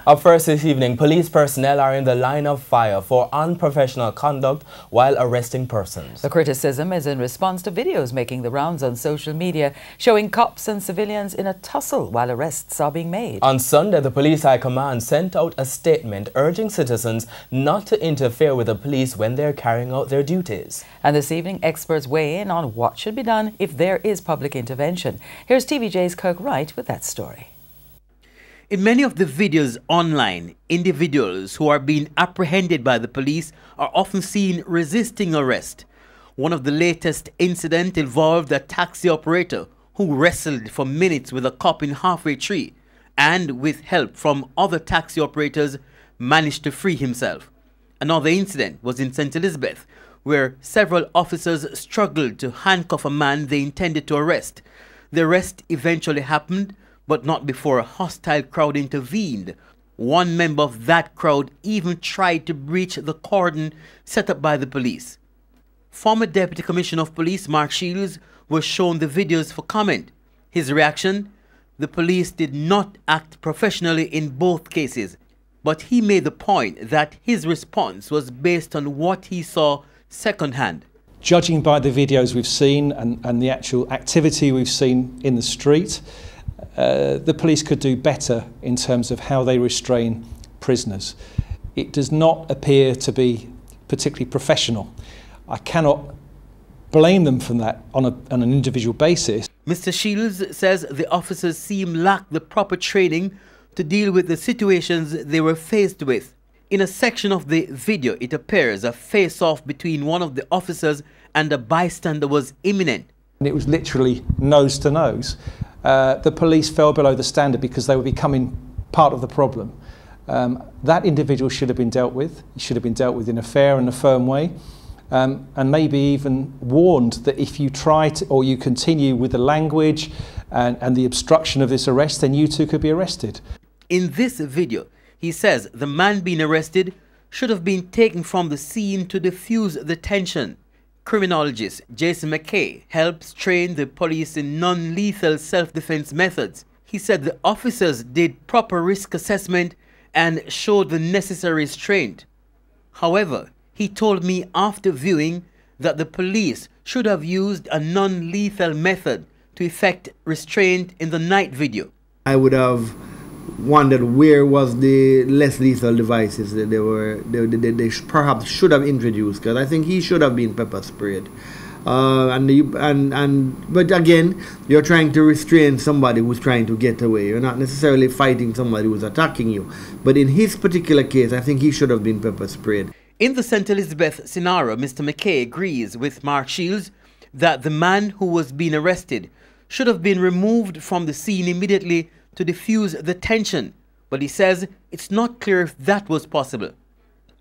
Up first this evening, police personnel are in the line of fire for unprofessional conduct while arresting persons. The criticism is in response to videos making the rounds on social media showing cops and civilians in a tussle while arrests are being made. On Sunday, the Police High Command sent out a statement urging citizens not to interfere with the police when they're carrying out their duties. And this evening, experts weigh in on what should be done if there is public intervention. Here's TVJ's Kirk Wright with that story. In many of the videos online, individuals who are being apprehended by the police are often seen resisting arrest. One of the latest incidents involved a taxi operator who wrestled for minutes with a cop in Halfway Tree and, with help from other taxi operators, managed to free himself. Another incident was in St. Elizabeth, where several officers struggled to handcuff a man they intended to arrest. The arrest eventually happened, but not before a hostile crowd intervened. One member of that crowd even tried to breach the cordon set up by the police. Former Deputy Commissioner of Police Mark Shields was shown the videos for comment. His reaction? The police did not act professionally in both cases, but he made the point that his response was based on what he saw secondhand. Judging by the videos we've seen and the actual activity we've seen in the street, the police could do better in terms of how they restrain prisoners. It does not appear to be particularly professional. I cannot blame them for that on an individual basis. Mr. Shields says the officers seem lack the proper training to deal with the situations they were faced with. In a section of the video, it appears a face-off between one of the officers and a bystander was imminent. It was literally nose to nose. The police fell below the standard because they were becoming part of the problem. That individual should have been dealt with. He should have been dealt with in a fair and a firm way, and maybe even warned that if you try to, or you continue with the language and the obstruction of this arrest, then you too could be arrested. In this video, he says the man being arrested should have been taken from the scene to diffuse the tension. Criminologist MCKAY helps train the police in non-lethal self-defense methods. He said the officers did proper risk assessment and showed the necessary restraint. However, he told me after viewing that the police should have used a non-lethal method to effect restraint in the night video. I would have wondered where was the less lethal devices that they perhaps should have introduced, because I think he should have been pepper sprayed. But again, you're trying to restrain somebody who's trying to get away. You're not necessarily fighting somebody who's attacking you. But in his particular case, I think he should have been pepper sprayed. In the St. Elizabeth scenario, Mr. MCKAY agrees with Mark Shields that the man who was being arrested should have been removed from the scene immediately to diffuse the tension, but he says it's not clear if that was possible.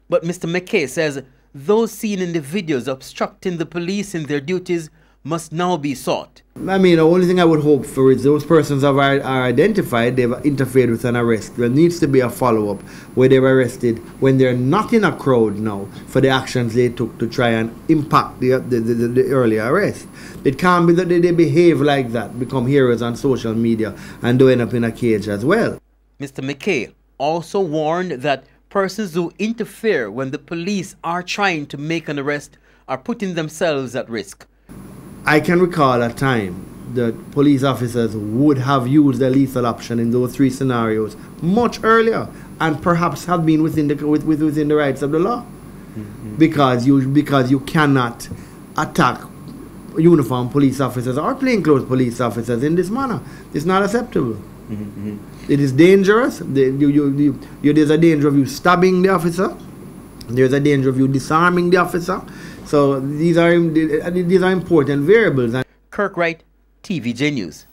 But Mr. MCKAY says those seen in the videos obstructing the police in their duties must now be sought. I mean, the only thing I would hope for is those persons are identified, they've interfered with an arrest. There needs to be a follow-up where they're arrested when they're not in a crowd now for the actions they took to try and impact the earlier arrest. It can't be that they behave like that, become heroes on social media and do end up in a cage as well. Mr. MCKAY also warned that persons who interfere when the police are trying to make an arrest are putting themselves at risk. I can recall a time that police officers would have used the lethal option in those three scenarios much earlier and perhaps have been within the rights of the law. Because you cannot attack uniformed police officers or plainclothes police officers in this manner. It's not acceptable. It is dangerous. There's a danger of you stabbing the officer. There's a danger of you disarming the officer. So these are important variables. Kirk Wright, TVJ News.